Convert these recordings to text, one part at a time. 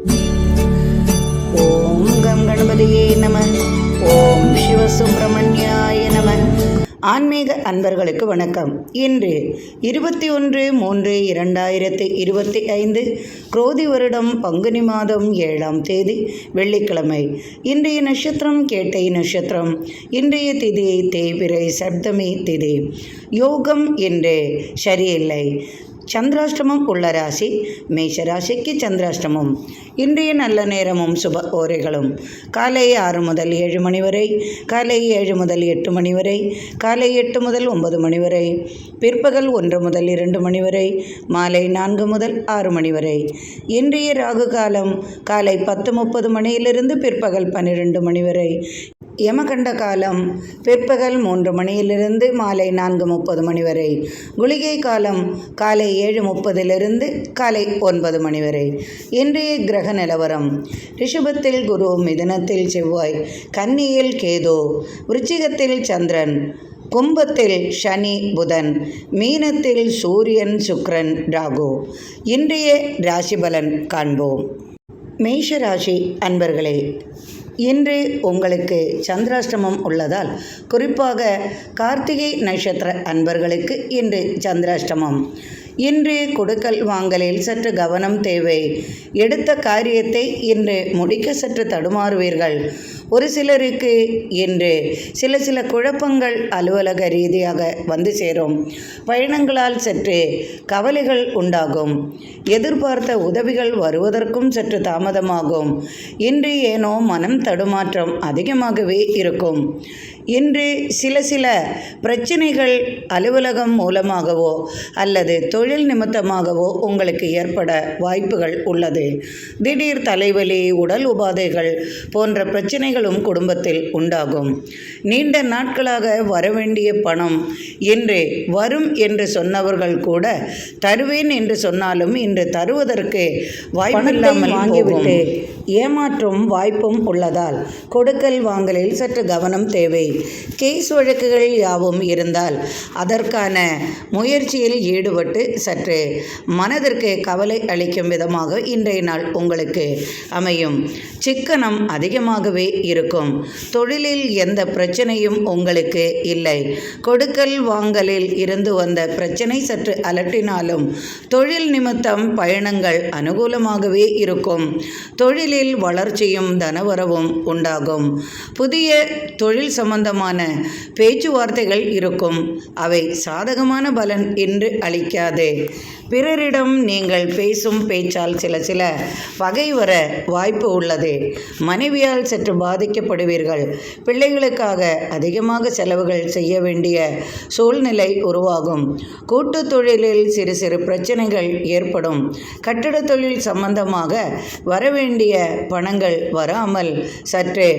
ஓம் come கணபதியே நம. ஓம் சிவசுப்பிரமணியாய நம. ஆன்மீக அன்பர்களுக்கு வணக்கம். இன்று 21/3/2025 குரோதி வருடம் பங்குனி மாதம் 7ஆம் தேதி வெள்ளிக்கிழமை. இன்றைய நட்சத்திரம் கேட்டை நட்சத்திரம். இன்றைய திதி தேய்பிறை சப்தமி திதி. யோகம் என்று சரியில்லை. சந்திராஷ்டமம் உள்ள ராசி மேஷ ராசிக்கு சந்திராஷ்டமம். இன்றைய நல்ல நேரமும் சுப ஓரைகளும் காலை 6 முதல் 7 மணி வரை, காலை 7 முதல் 8 மணி வரை, காலை 8 முதல் 9 மணி வரை, பிற்பகல் 1 முதல் 2 மணி வரை, மாலை 4 முதல் 6 மணி வரை. இன்றைய ராகு காலம் காலை 10:30 மணியிலிருந்து பிற்பகல் 12 மணி வரை. யமகண்ட காலம் பிற்பகல் 3 மணியிலிருந்து மாலை 4:30 மணி வரை. குளிகை காலம் காலை 7:30 காலை 9 மணி வரை. இன்றைய கிரக நிலவரம்: ரிஷபத்தில் குரு, மிதுனத்தில் செவ்வாய், கன்னியில் கேது, விருச்சிகத்தில் சந்திரன், கும்பத்தில் சனி புதன், மீனத்தில் சூரியன் சுக்கிரன் ராகு. இன்றைய ராசி பலன் காண்போம். மேஷ ராசி அன்பர்களே, இன்று உங்களுக்கு சந்திராஷ்டமம் உள்ளதால் குறிப்பாக கார்த்திகை நட்சத்திர அன்பர்களுக்கு இன்று சந்திராஷ்டமம். இன்று கொடுக்கல் வாங்கலில் சற்று கவனம் தேவை. எடுத்த காரியத்தை இன்று முடிக்க சற்று தடுமாறுவீர்கள். ஒரு சிலருக்கு இன்று சில குழப்பங்கள் அலுவலக ரீதியாக வந்து சேரும். பயணங்களால் சற்று கவலைகள் உண்டாகும். எதிர்பார்த்த உதவிகள் வருவதற்கும் சற்று தாமதமாகும். இன்று ஏனோ மனம் தடுமாற்றம் அதிகமாகவே இருக்கும். இன்று சில பிரச்சனைகள் அலுவலகம் மூலமாகவோ அல்லது தொழில் நிமித்தமாகவோ உங்களுக்கு ஏற்பட வாய்ப்புகள் உள்ளது. திடீர் தலைவலி, உடல் உபாதைகள் போன்ற பிரச்சனைகளும் குடும்பத்தில் உண்டாகும். நீண்ட நாட்களாக வரவேண்டிய பணம் இன்று வரும் என்று சொன்னவர்கள் கூட தருவேன் என்று சொன்னாலும் இன்று தருவதற்கு வாய்ப்பில்லாமல் வாங்கிவிட்டு ஏமாற்றும் வாய்ப்பும் உள்ளதால் கொடுக்கல் வாங்கலில் சற்று கவனம் தேவை. கேஸ் வழக்குகள் யாவும் இருந்தால் அதற்கான முயற்சியில் ஈடுபட்டு சற்று மனதிற்கு கவலை அளிக்கும் விதமாக இன்றைய நாள் உங்களுக்கு அமையும். சிக்கனம் அதிகமாகவே இருக்கும். தொழிலில் எந்த பிரச்சனையும் உங்களுக்கு இல்லை. கொடுக்கல் வாங்கலில் இருந்து வந்த பிரச்சனை சற்று அலட்டினாலும் தொழில் நிமித்தம் பயணங்கள் அனுகூலமாகவே இருக்கும். தொழிலில் வளர்ச்சியும் தனவரவும் உண்டாகும். புதிய தொழில் சம்பந்தமான பேச்சுவார்த்தைகள் இருக்கும். அவை சாதகமான பலன் என்று அளிக்காது. பிறரிடம் நீங்கள் பேசும் பேச்சால் சில பகை வர வாய்ப்பு உள்ளது. மனைவியால் சற்று பாதிக்கப்படுவீர்கள். பிள்ளைகளுக்காக அதிகமாக செலவுகள் செய்ய வேண்டிய சூழ்நிலை உருவாகும். கூட்டு தொழிலில் சிறு பிரச்சனைகள் ஏற்படும். கட்டட தொழில் சம்பந்தமாக வரவேண்டிய பணங்கள் வராமல் சற்று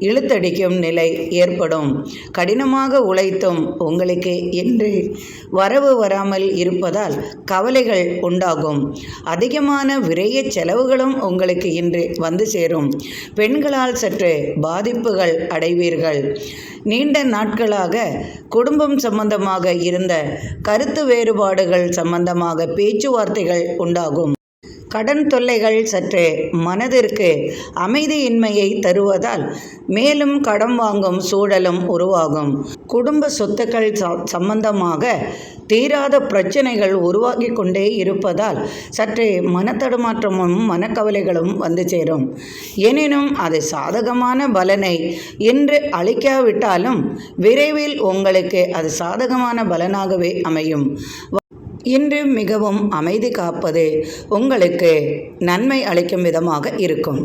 இழுத்தடிக்கும் நிலை ஏற்படும். கடினமாக உழைத்தும் உங்களுக்கு இன்று வரவு வராமல் இருப்பதால் கவலைகள் உண்டாகும். அதிகமான விரைய செலவுகளும் உங்களுக்கு இன்று வந்து சேரும். பெண்களால் சற்று பாதிப்புகள் அடைவீர்கள். நீண்ட நாட்களாக குடும்பம் சம்பந்தமாக இருந்த கருத்து வேறுபாடுகள் சம்பந்தமாக பேச்சுவார்த்தைகள் உண்டாகும். கடன் தொல்லைகள் சற்று மனதிற்கு அமைதியின்மையை தருவதால் மேலும் கடன் வாங்கும் சூழலும் உருவாகும். குடும்ப சொத்துக்கள் சம்பந்தமாக தீராத பிரச்சனைகள் உருவாகி கொண்டே இருப்பதால் சற்றே மனத்தடுமாற்றமும் மனக்கவலைகளும் வந்து சேரும். எனினும் அது சாதகமான பலனை இன்று அளிக்காவிட்டாலும் விரைவில் உங்களுக்கு அது சாதகமான பலனாகவே அமையும். இன்று மிகவும் அமைதி காப்பது உங்களுக்கு நன்மை அளிக்கும் விதமாக இருக்கும்.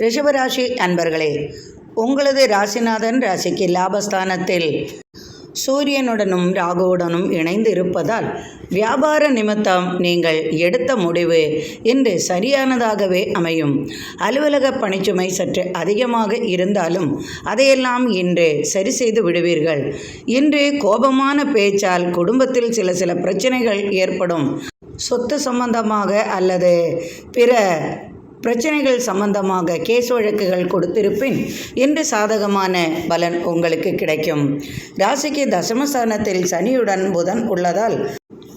ரிஷபராசி அன்பர்களே, உங்களது ராசிநாதன் ராசிக்கு லாபஸ்தானத்தில் சூரியனுடனும் ராகுவுடனும் இணைந்து இருப்பதால் வியாபார நிமித்தம் நீங்கள் எடுத்த முடிவு இன்று சரியானதாகவே அமையும். அலுவலக பணிச்சுமை சற்று அதிகமாக இருந்தாலும் அதையெல்லாம் இன்று சரி செய்து விடுவீர்கள். இன்று கோபமான பேச்சால் குடும்பத்தில் சில பிரச்சனைகள் ஏற்படும். சொத்து சம்பந்தமாக அல்லது பிற பிரச்சனைகள் சம்பந்தமாக கேஸ் வழக்குகள் கொடுத்திருப்பின் இன்று சாதகமான பலன் உங்களுக்கு கிடைக்கும். ராசிக்கு தசமஸ்தானத்தில் சனியுடன் புதன் உள்ளதால்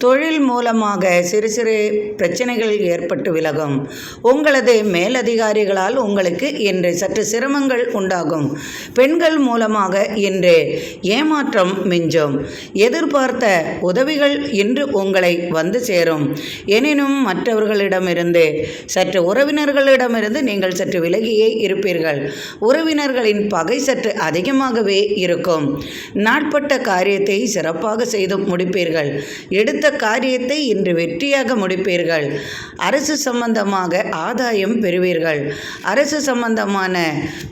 தொழில் மூலமாக சிறு சிறு பிரச்சனைகள் ஏற்பட்டு விலகும். உங்களது மேலதிகாரிகளால் உங்களுக்கு இன்று சற்று சிரமங்கள் உண்டாகும். பெண்கள் மூலமாக இன்று ஏமாற்றம் மிஞ்சும். எதிர்பார்த்த உதவிகள் இன்று உங்களை வந்து சேரும். எனினும் மற்றவர்களிடமிருந்து சற்று உறவினர்களிடமிருந்து நீங்கள் சற்று விலகியே இருப்பீர்கள். உறவினர்களின் பகை சற்று அதிகமாகவே இருக்கும். நாட்பட்ட காரியத்தை சிறப்பாக செய்து முடிப்பீர்கள். எடுத்த காரியத்தை இன்று வெற்றியாக முடிப்பீர்கள். அரசு சம்பந்தமாக ஆதாயம் பெறுவீர்கள். அரசு சம்பந்தமான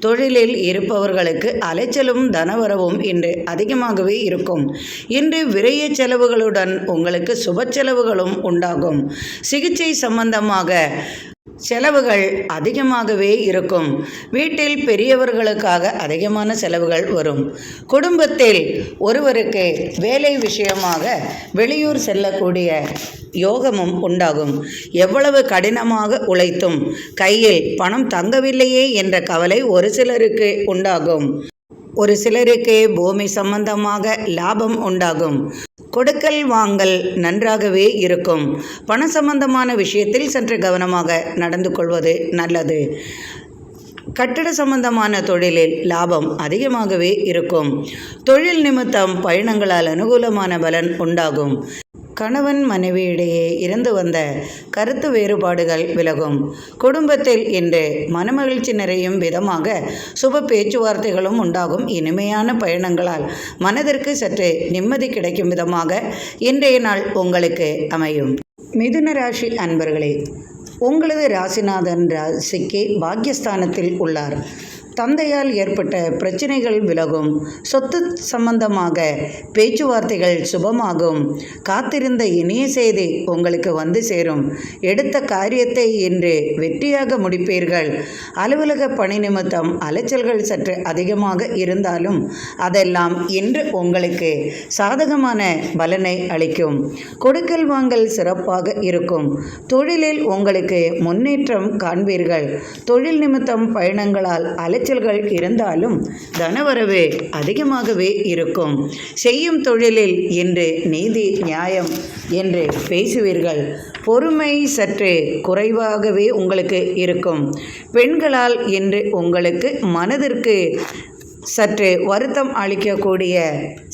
தொழிலில் இருப்பவர்களுக்கு அலைச்சலும் தனவரவும் இன்று அதிகமாகவே இருக்கும். இன்று விரைய செலவுகளுடன் உங்களுக்கு சுப செலவுகளும் உண்டாகும். சிகிச்சை சம்பந்தமாக செலவுகள் அதிகமாகவே இருக்கும். வீட்டில் பெரியவர்களுக்காக அதிகமான செலவுகள் வரும். குடும்பத்தில் ஒருவருக்கு வேலை விஷயமாக வெளியூர் செல்லக்கூடிய யோகமும் உண்டாகும். எவ்வளவு கடினமாக உழைத்தும் கையில் பணம் தங்கவில்லையே என்ற கவலை ஒரு சிலருக்கு உண்டாகும். ஒரு சிலருக்கு பூமி சம்பந்தமாக லாபம் உண்டாகும். கொடுக்கல் வாங்கல் நன்றாகவே இருக்கும். பண சம்பந்தமான விஷயத்தில் சற்று கவனமாக நடந்து கொள்வது நல்லது. கட்டட சம்பந்தமான தொழிலில் லாபம் அதிகமாகவே இருக்கும். தொழில் நிமித்தம் பயணங்களால் அனுகூலமான பலன் உண்டாகும். கணவன் மனைவியிடையே இருந்து வந்த கருத்து வேறுபாடுகள் விலகும். குடும்பத்தில் இன்று மனமகிழ்ச்சி நிறையும் விதமாக சுப பேச்சுவார்த்தைகளும் உண்டாகும். இனிமையான பயணங்களால் மனதிற்கு சற்று நிம்மதி கிடைக்கும் விதமாக இன்றைய நாள் உங்களுக்கு அமையும். மிதுன ராசி அன்பர்களே, உங்களது ராசிநாதன் ராசிக்கு பாக்கியஸ்தானத்தில் உள்ளார். தந்தையால் ஏற்பட்ட பிரச்சனைகள் விலகும். சொத்து சம்பந்தமாக பேச்சுவார்த்தைகள் சுபமாகும். காத்திருந்த இனிய செய்தி உங்களுக்கு வந்து சேரும். எடுத்த காரியத்தை இன்று வெற்றியாக முடிப்பீர்கள். அலுவலக பணி நிமித்தம் அலைச்சல்கள் சற்று அதிகமாக இருந்தாலும் அதெல்லாம் இன்று உங்களுக்கு சாதகமான பலனை அளிக்கும். கொடுக்கல் வாங்கல் சிறப்பாக இருக்கும். தொழிலில் உங்களுக்கு முன்னேற்றம் காண்பீர்கள். தொழில் நிமித்தம் பயணங்களால் அலைச்சல்கள் இருந்தாலும் தனவரவு அதிகமாகவே இருக்கும். செய்யும் தொழிலில் இன்று நீதி நியாயம் என்று பேசுவீர்கள். பொறுமை சற்று குறைவாகவே உங்களுக்கு இருக்கும். பெண்களால் இன்று உங்களுக்கு மனதிற்கு சற்று வருத்தம் அளிக்கக்கூடிய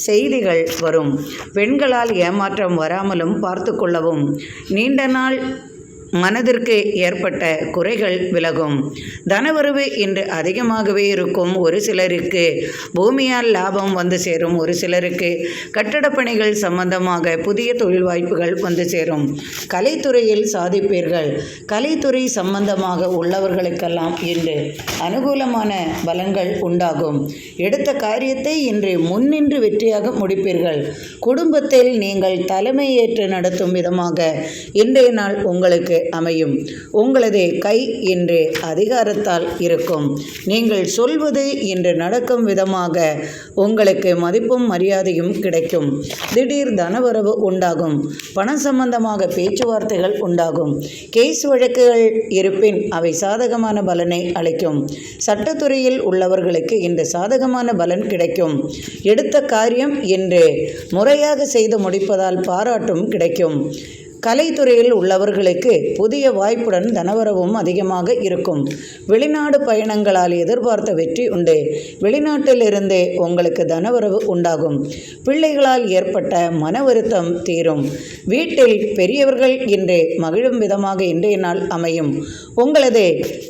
செய்திகள் வரும். பெண்களால் ஏமாற்றம் வராமலும் பார்த்து கொள்ளவும். நீண்ட நாள் மனதிற்கு ஏற்பட்ட குறைகள் விலகும். தனவரவு இன்று அதிகமாகவே இருக்கும். ஒரு சிலருக்கு பூமியால் லாபம் வந்து சேரும். ஒரு சிலருக்கு கட்டடப் பணிகள் சம்பந்தமாக புதிய தொழில் வாய்ப்புகள் வந்து சேரும். கலைத்துறையில் சாதிப்பீர்கள். கலைத்துறை சம்பந்தமாக உள்ளவர்களுக்கெல்லாம் இன்று அனுகூலமான பலன்கள் உண்டாகும். எடுத்த காரியத்தை இன்று முன்னின்று வெற்றியாக முடிப்பீர்கள். குடும்பத்தில் நீங்கள் தலைமையேற்று நடத்தும் விதமாக இன்றைய நாள் உங்களுக்கு அமையும். உங்களது கை இன்று அதிகாரத்தால் இருக்கும். நீங்கள் சொல்வது இன்று நடக்கும் விதமாக உங்களுக்கு மதிப்பும் மரியாதையும் கிடைக்கும். திடீர் தனவரவு உண்டாகும். பணம் சம்பந்தமாக பேச்சுவார்த்தைகள் உண்டாகும். கேஸ் வழக்குகள் இருப்பின் அவை சாதகமான பலனை அளிக்கும். சட்டத்துறையில் உள்ளவர்களுக்கு இன்று சாதகமான பலன் கிடைக்கும். எடுத்த காரியம் இன்று முறையாக செய்து முடிப்பதால் பாராட்டும் கிடைக்கும். கலைத்துறையில் உள்ளவர்களுக்கு புதிய வாய்ப்புடன் தனவரவும் அதிகமாக இருக்கும். வெளிநாடு பயணங்களால் எதிர்பார்த்த வெற்றி உண்டு. வெளிநாட்டிலிருந்து உங்களுக்கு தனவரவு உண்டாகும். பிள்ளைகளால் ஏற்பட்ட மன வருத்தம் தீரும். வீட்டில் பெரியவர்கள் இன்று மகிழும் விதமாக இன்றைய நாள் அமையும். உங்களது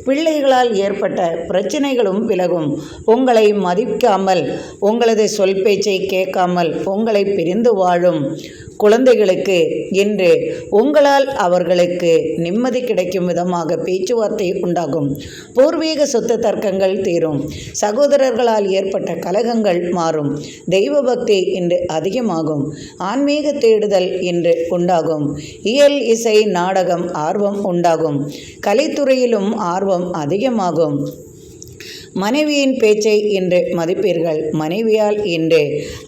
பிள்ளைகளால் ஏற்பட்ட பிரச்சனைகளும் விலகும். உங்களை மதிக்காமல், உங்களது சொல் பேச்சை கேட்காமல் உங்களை பிரிந்து வாழும் குழந்தைகளுக்கு இன்று உங்களால் அவர்களுக்கு நிம்மதி கிடைக்கும் விதமாக பேச்சுவார்த்தை உண்டாகும். பூர்வீக சொத்து தர்க்கங்கள் தீரும். சகோதரர்களால் ஏற்பட்ட கலகங்கள் மாறும். தெய்வ பக்தி இன்று அதிகமாகும். ஆன்மீக தேடுதல் இன்று உண்டாகும். இயல் இசை நாடகம் ஆர்வம் உண்டாகும். கலைத்துறையிலும் ஆர்வம் அதிகமாகும். மனைவியின் பேச்சை இன்று மதிப்பீர்கள். மனைவியால் இன்று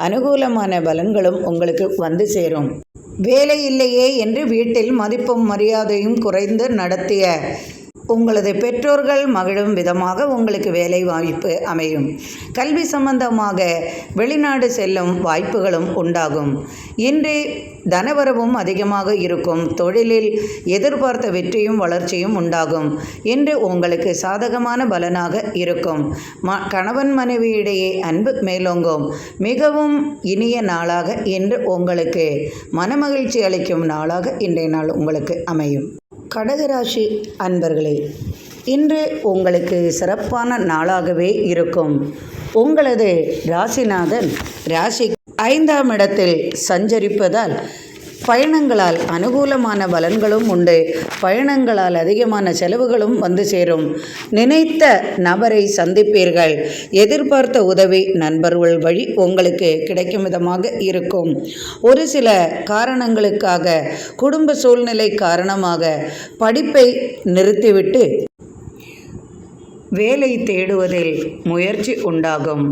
அனுகூலமான பலன்களும் உங்களுக்கு வந்து சேரும். வேலை இல்லையே என்று வீட்டில் மதிப்பும் மரியாதையும் குறைந்து நடத்திய உங்களது பெற்றோர்கள் மகிழும் விதமாக உங்களுக்கு வேலை வாய்ப்பு அமையும். கல்வி சம்பந்தமாக வெளிநாடு செல்லும் வாய்ப்புகளும் உண்டாகும். இன்று தனவரவும் அதிகமாக இருக்கும். தொழிலில் எதிர்பார்த்த வெற்றியும் வளர்ச்சியும் உண்டாகும். இன்று உங்களுக்கு சாதகமான பலனாக இருக்கும். கணவன் மனைவியிடையே அன்பு மேலோங்கும். மிகவும் இனிய நாளாக இன்று உங்களுக்கு மனமகிழ்ச்சி அளிக்கும் நாளாக இன்றைய நாள் உங்களுக்கு அமையும். கடகராசி அன்பர்களே, இன்று உங்களுக்கு சிறப்பான நாளாகவே இருக்கும். உங்களது ராசிநாதன் ராசி 5ஆம் இடத்தில் சஞ்சரிப்பதால் பயணங்களால் அனுகூலமான பலன்களும் உண்டு. பயணங்களால் அதிகமான செலவுகளும் வந்து சேரும். நினைத்த நபரை சந்திப்பீர்கள். எதிர்பார்த்த உதவி நண்பர்கள் வழி உங்களுக்கு கிடைக்கும் விதமாக இருக்கும். ஒரு சில காரணங்களுக்காக குடும்ப சூழ்நிலை காரணமாக படிப்பை நிறுத்திவிட்டு வேலை தேடுவதில் முயற்சி உண்டாகும்.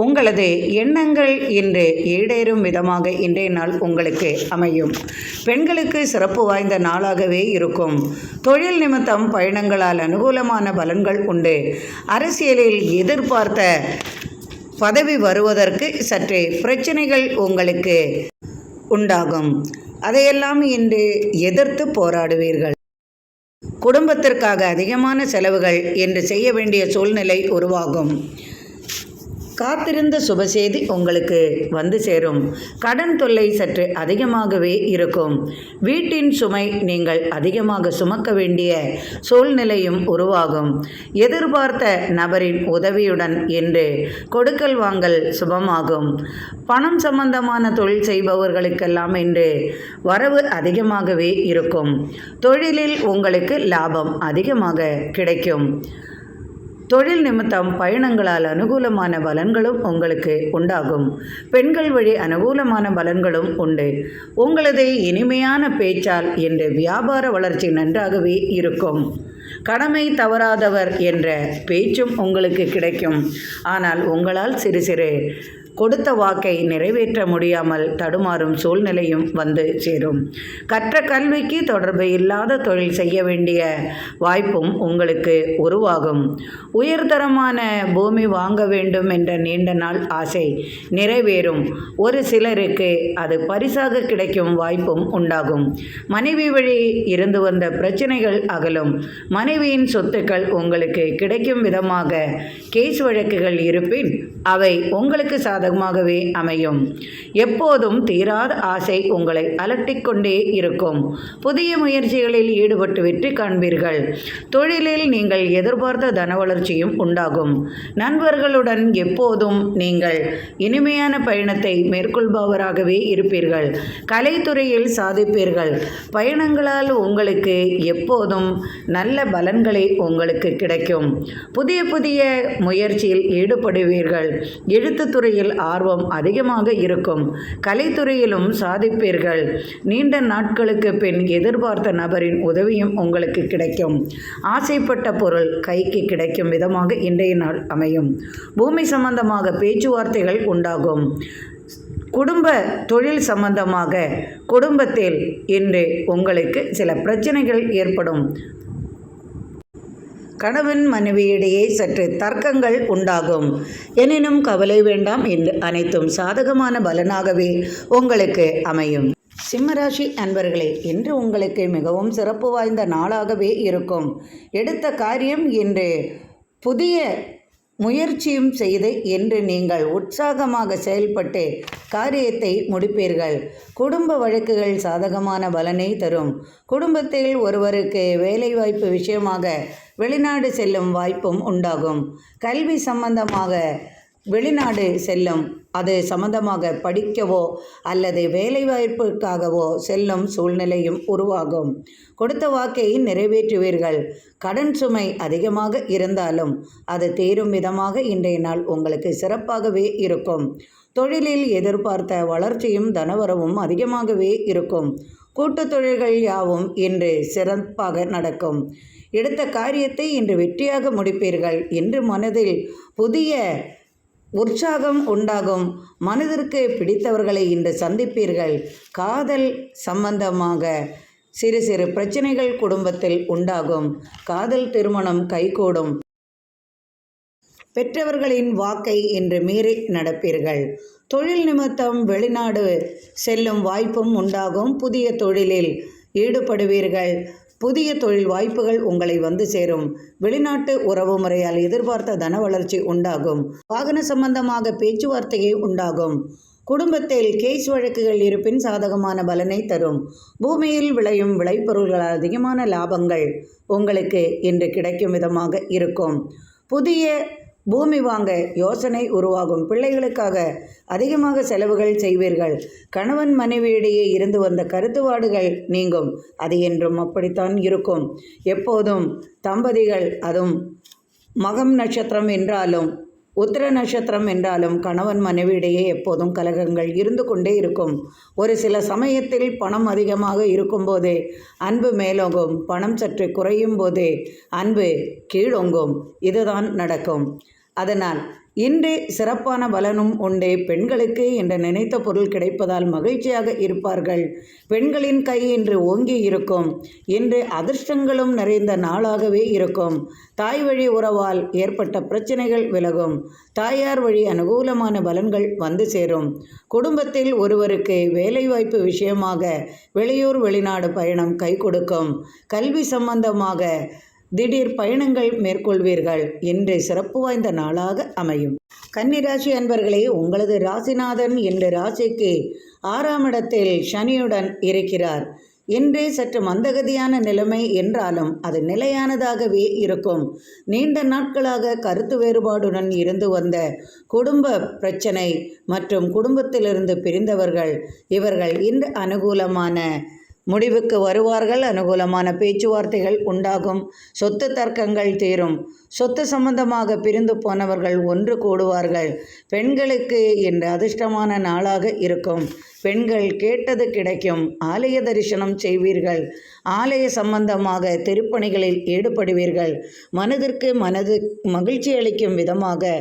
உங்களது எண்ணங்கள் இன்று ஈடேறும் விதமாக இன்றைய நாள் உங்களுக்கு அமையும். பெண்களுக்கு சிறப்பு வாய்ந்த நாளாகவே இருக்கும். தொழில் நிமித்தம் பயணங்களால் அனுகூலமான பலன்கள் உண்டு. அரசியலில் எதிர்பார்த்த பதவி வருவதற்கு சற்றே பிரச்சனைகள் உங்களுக்கு உண்டாகும். அதையெல்லாம் இன்று எதிர்த்து போராடுவீர்கள். குடும்பத்திற்காக அதிகமான செலவுகள் என்று செய்ய வேண்டிய சூழ்நிலை உருவாகும். காத்திருந்த சுபசெய்தி உங்களுக்கு வந்து சேரும். கடன் தொல்லை சற்று அதிகமாகவே இருக்கும். வீட்டின் சுமை நீங்கள் அதிகமாக சுமக்க வேண்டிய சூழ்நிலையும் உருவாகும். எதிர்பார்த்த நபரின் உதவியுடன் இன்று கொடுக்கல் வாங்கல் சுபமாகும். பணம் சம்பந்தமான தொழில் செய்பவர்களுக்கெல்லாம் இன்று வரவு அதிகமாகவே இருக்கும். தொழிலில் உங்களுக்கு லாபம் அதிகமாக கிடைக்கும். தொழில் நிமித்தம் பயணங்களால் அனுகூலமான பலன்களும் உங்களுக்கு உண்டாகும். பெண்கள் வழி அனுகூலமான பலன்களும் உண்டு. உங்களது இனிமையான பேச்சால் இன்று வியாபார வளர்ச்சி நன்றாகவே இருக்கும். கடமை தவறாதவர் என்ற பேச்சும் உங்களுக்கு கிடைக்கும். ஆனால் உங்களால் சிறு சிறு கொடுத்த வாக்கை நிறைவேற்ற முடியாமல் தடுமாறும் சூழ்நிலையும் வந்து சேரும். கற்ற கல்விக்கு தொடர்பு இல்லாத தொழில் செய்ய வேண்டிய வாய்ப்பும் உங்களுக்கு உருவாகும். உயர்தரமான பூமி வாங்க வேண்டும் என்ற நீண்ட நாள் ஆசை நிறைவேறும். ஒரு சிலருக்கு அது பரிசாக கிடைக்கும் வாய்ப்பும் உண்டாகும். மனைவி வழி இருந்து வந்த பிரச்சனைகள் அகலும். மனைவியின் சொத்துக்கள் உங்களுக்கு கிடைக்கும் விதமாக கேஸ் வழக்குகள் இருப்பின் அவை உங்களுக்கு சாதகமாகவே அமையும். எப்போதும் தீராத ஆசை உங்களை அலட்டிக்கொண்டே இருக்கும். புதிய முயற்சிகளில் ஈடுபட்டு வெற்றி காண்பீர்கள். தொழிலில் நீங்கள் எதிர்பார்த்த தன வளர்ச்சியும் உண்டாகும். நண்பர்களுடன் எப்போதும் நீங்கள் இனிமையான பயணத்தை மேற்கொள்பவராகவே இருப்பீர்கள். கலைத்துறையில் சாதிப்பீர்கள். பயணங்களால் உங்களுக்கு எப்போதும் நல்ல பலன்களை உங்களுக்கு கிடைக்கும். புதிய புதிய முயற்சியில் ஈடுபடுவீர்கள். எழுத்துத்துறையில் ஆர்வம் அதிகமாக இருக்கும். கலைத்துறையிலும் சாதிப்பீர்கள். நீண்ட நாட்களுக்கு பின் எதிர்பார்த்த நபரின் உதவியும் உங்களுக்கு கிடைக்கும். ஆசைப்பட்ட பொருள் கைக்கு கிடைக்கும் விதமாக இன்றைய நாள் அமையும். பூமி சம்பந்தமாக பேச்சுவார்த்தைகள் உண்டாகும். குடும்ப தொழில் சம்பந்தமாக குடும்பத்தில் இன்று உங்களுக்கு சில பிரச்சனைகள் ஏற்படும். கணவன் மனைவியிடையே சற்று தர்க்கங்கள் உண்டாகும். எனினும் கவலை வேண்டாம். என்று அனைத்தும் சாதகமான பலனாகவே உங்களுக்கு அமையும். சிம்மராசி அன்பர்களே, இன்று உங்களுக்கு மிகவும் சிறப்பு வாய்ந்த நாளாகவே இருக்கும். எடுத்த காரியம் இன்று புதிய முயற்சியும் செய்து என்று நீங்கள் உற்சாகமாக செயல்பட்டு காரியத்தை முடிப்பீர்கள். குடும்ப வழக்குகள் சாதகமான பலனை தரும். குடும்பத்தில் ஒருவருக்கு வேலைவாய்ப்பு விஷயமாக வெளிநாடு செல்லும் வாய்ப்பும் உண்டாகும். கல்வி சம்பந்தமாக வெளிநாடு செல்லும், அது சம்பந்தமாக படிக்கவோ அல்லது வேலைவாய்ப்புக்காகவோ செல்லும் சூழ்நிலையும் உருவாகும். கொடுத்த வாக்கை நிறைவேற்றுவீர்கள். கடன் சுமை அதிகமாக இருந்தாலும் அது தீரும் விதமாக இன்றைய நாள் உங்களுக்கு சிறப்பாகவே இருக்கும். தொழிலில் எதிர்பார்த்த வளர்ச்சியும் தனவரவும் அதிகமாகவே இருக்கும். கூட்டுத் தொழில்கள் யாவும் இன்று சிறப்பாக நடக்கும். எடுத்த காரியத்தை இன்று வெற்றியாக முடிப்பீர்கள். இன்று மனதில் புதிய உற்சாகம் உண்டாகும். மனதிற்கு பிடித்தவர்களை இன்று சந்திப்பீர்கள். காதல் சம்பந்தமாக சிறு சிறு பிரச்சனைகள் குடும்பத்தில் உண்டாகும். காதல் திருமணம் கைகூடும். பெற்றவர்களின் வாக்கை இன்று மீறி நடப்பீர்கள். தொழில் நிமித்தம் வெளிநாடு செல்லும் வாய்ப்பும் உண்டாகும். புதிய தொழிலில் ஈடுபடுவீர்கள். புதிய தொழில் வாய்ப்புகள் உங்களை வந்து சேரும். வெளிநாட்டு உறவு முறையால் எதிர்பார்த்த தன வளர்ச்சி உண்டாகும். வாகன சம்பந்தமாக பேச்சுவார்த்தையே உண்டாகும். குடும்பத்தில் கேஸ் வழக்குகள் இருப்பின் சாதகமான பலனை தரும். பூமியில் விளையும் விளைபொருள்களால் அதிகமான லாபங்கள் உங்களுக்கு இன்று கிடைக்கும் விதமாக இருக்கும். புதிய பூமி வாங்க யோசனை உருவாகும். பிள்ளைகளுக்காக அதிகமாக செலவுகள் செய்வீர்கள். கணவன் மனைவியிடையே இருந்து வந்த கருத்துவாடுகள் நீங்கும். அது என்றும் அப்படித்தான் இருக்கும். எப்போதும் தம்பதிகள், அதுவும் மகம் நட்சத்திரம் என்றாலும் உத்திர நட்சத்திரம் என்றாலும் கணவன் மனைவியிடையே எப்போதும் கலகங்கள் இருந்து கொண்டே இருக்கும். ஒரு சில சமயத்தில் பணம் அதிகமாக இருக்கும்போதே அன்பு மேலோங்கும். பணம் சற்று குறையும் போதே அன்பு கீழோங்கும். இதுதான் நடக்கும். அதனால் இன்று சிறப்பான பலனும் உண்டு. பெண்களுக்கு என்று நினைத்த பொருள் கிடைப்பதால் மகிழ்ச்சியாக இருப்பார்கள். பெண்களின் கை இன்று ஓங்கி இருக்கும். இன்று அதிர்ஷ்டங்களும் நிறைந்த நாளாகவே இருக்கும். தாய் வழி உறவால் ஏற்பட்ட பிரச்சனைகள் விலகும். தாயார் வழி அனுகூலமான பலன்கள் வந்து சேரும். குடும்பத்தில் ஒருவருக்கு வேலைவாய்ப்பு விஷயமாக வெளியூர் வெளிநாடு பயணம் கை கொடுக்கும். கல்வி சம்பந்தமாக திடீர் பயணங்கள் மேற்கொள்வீர்கள். இன்று சிறப்பு வாய்ந்த நாளாக அமையும். கன்னிராசி அன்பர்களே, உங்களது ராசிநாதன் இன்று ராசிக்கு 6ஆம் இடத்தில் சனியுடன் இருக்கிறார். இன்று சற்று மந்தகதியான நிலைமை என்றாலும் அது நிலையானதாகவே இருக்கும். நீண்ட நாட்களாக கருத்து வேறுபாடுடன் இருந்து வந்த குடும்ப பிரச்சனை மற்றும் குடும்பத்திலிருந்து பிரிந்தவர்கள் இவர்கள் இன்று அனுகூலமான முடிவுக்கு வருவார்கள். அனுகூலமான பேச்சுவார்த்தைகள் உண்டாகும். சொத்து தர்க்கங்கள் தீரும். சொத்து சம்பந்தமாக பிரிந்து போனவர்கள் ஒன்று கூடுவார்கள். பெண்களுக்கு இன்று அதிர்ஷ்டமான நாளாக இருக்கும். பெண்கள் கேட்டது கிடைக்கும். ஆலய தரிசனம் செய்வீர்கள். ஆலய சம்பந்தமாக திருப்பணிகளில் ஈடுபடுவீர்கள். மனதிற்கு மகிழ்ச்சி அளிக்கும் விதமாக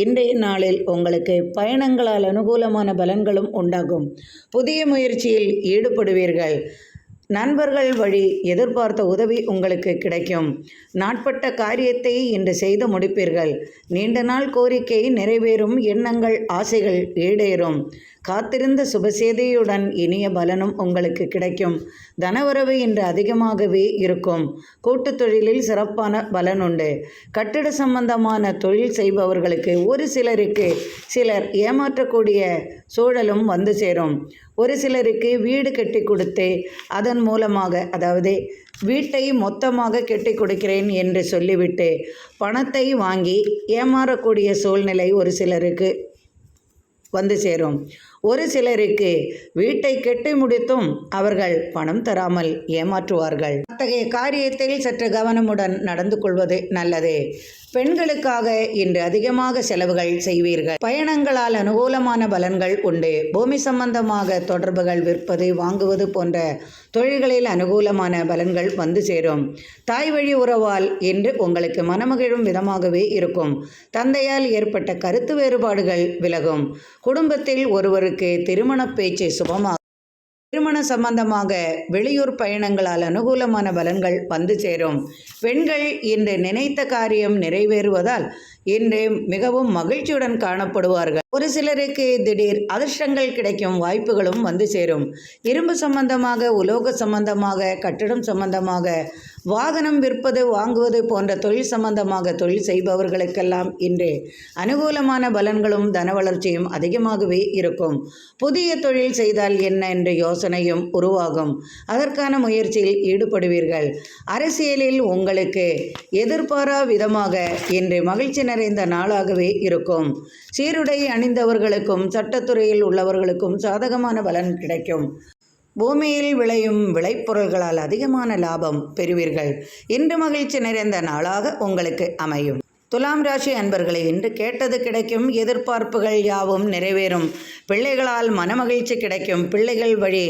இன்றைய நாளில் உங்களுக்கு பயணங்களால் அனுகூலமான பலன்களும் உண்டாகும். புதிய முயற்சியில் ஈடுபடுவீர்கள். நண்பர்கள் வழி எதிர்பார்த்த உதவி உங்களுக்கு கிடைக்கும். நாட்பட்ட காரியத்தை இன்று செய்து முடிப்பீர்கள். நீண்ட நாள் கோரிக்கை நிறைவேறும். எண்ணங்கள் ஆசைகள் ஈடேறும். காத்திருந்த சுபசேதையுடன் இனிய பலனும் உங்களுக்கு கிடைக்கும். தனவரவு இன்று அதிகமாகவே இருக்கும். கூட்டுத் தொழிலில் சிறப்பான பலன் உண்டு. கட்டிட சம்பந்தமான தொழில் செய்பவர்களுக்கு ஒரு சிலர் ஏமாற்றக்கூடிய சூழலும் வந்து சேரும். ஒரு சிலருக்கு வீடு கட்டி கொடுத்து அதன் மூலமாக, அதாவது வீட்டை மொத்தமாக கட்டி கொடுக்கிறேன் என்று சொல்லிவிட்டு பணத்தை வாங்கி ஏமாறக்கூடிய சூழ்நிலை ஒரு சிலருக்கு வந்து சேரும். ஒரு சிலருக்கு வீட்டை கட்டி முடித்தும் அவர்கள் பணம் தராமல் ஏமாற்றுவார்கள். அத்தகைய காரியத்தில் சற்று கவனமுடன் நடந்து கொள்வது நல்லது. பெண்களுக்காக இன்று அதிகமாக செலவுகள் செய்வீர்கள். பயணங்களால் அனுகூலமான பலன்கள் உண்டு. பூமி சம்பந்தமாக தொடர்புகள், விற்பது வாங்குவது போன்ற தொழில்களில் அனுகூலமான பலன்கள் வந்து சேரும். தாய் வழி உறவால் இன்று உங்களுக்கு மனமகிழும் விதமாகவே இருக்கும். தந்தையால் ஏற்பட்ட கருத்து வேறுபாடுகள் விலகும். குடும்பத்தில் ஒருவருக்கு திருமண பேச்சு சுபமாக. திருமண சம்பந்தமாக வெளியூர் பயணங்களால் அனுகூலமான பலன்கள் வந்து சேரும். பெண்கள் இன்று நினைத்த காரியம் நிறைவேறுவதால் இன்று மிகவும் மகிழ்ச்சியுடன் காணப்படுவார்கள். ஒரு சிலருக்கு திடீர் அதிர்ஷ்டங்கள் கிடைக்கும் வாய்ப்புகளும் வந்து சேரும். இரும்பு சம்பந்தமாக, உலோக சம்பந்தமாக, கட்டிடம் சம்பந்தமாக, வாகனம் விற்பது வாங்குவது போன்ற தொழில் சம்பந்தமாக தொழில் செய்பவர்களுக்கெல்லாம் இன்று அனுகூலமான பலன்களும் தன வளர்ச்சியும் அதிகமாகவே இருக்கும். புதிய தொழில் செய்தால் என்ன என்ற யோசனையும் உருவாகும். அதற்கான முயற்சியில் ஈடுபடுவீர்கள். அரசியலில் உங்களுக்கு எதிர்பாரா விதமாக இன்று மகிழ்ச்சி நிறைந்த நாளாகவே இருக்கும். சீருடை அணிந்தவர்களுக்கும் சட்டத்துறையில் உள்ளவர்களுக்கும் சாதகமான பலன் கிடைக்கும். பூமியில் விளையும் விளைபொருள்களால் அதிகமான லாபம் பெறுவீர்கள். இன்று மகிழ்ச்சி நிறைந்த நாளாக உங்களுக்கு அமையும். துலாம் ராசி அன்பர்களே, இன்று கேட்டது கிடைக்கும். எதிர்பார்ப்புகள் யாவும் நிறைவேறும். பிள்ளைகளால் மனமகிழ்ச்சி கிடைக்கும். பிள்ளைகள் வழி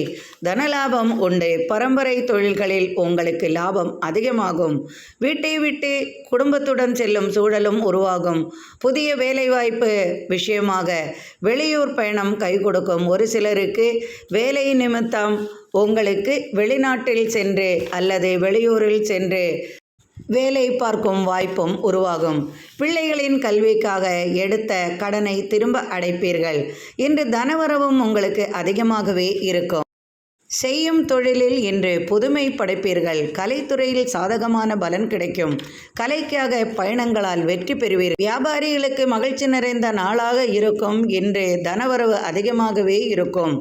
தனலாபம் உண்டு. பரம்பரை தொழில்களில் உங்களுக்கு லாபம் அதிகமாகும். வீட்டை விட்டு குடும்பத்துடன் செல்லும் சூழலும் உருவாகும். புதிய வேலைவாய்ப்பு விஷயமாக வெளியூர் பயணம் கை கொடுக்கும். ஒரு சிலருக்கு வேலை நிமித்தம் உங்களுக்கு வெளிநாட்டில் சென்று அல்லது வெளியூரில் சென்று வேலை பார்க்கும் வாய்ப்பும் உருவாகும். பிள்ளைகளின் கல்விக்காக எடுத்த கடனை திரும்ப அடைப்பீர்கள். இன்று தனவரவும் உங்களுக்கு அதிகமாகவே இருக்கும். செய்யும் தொழிலில் இன்று புதுமை படைப்பீர்கள். கலைத்துறையில் சாதகமான பலன் கிடைக்கும். கலைக்காக பயணங்களால் வெற்றி பெறுவீர்கள். வியாபாரிகளுக்கு மகிழ்ச்சி நிறைந்த நாளாக இருக்கும். இன்று தனவரவு அதிகமாகவே இருக்கும்.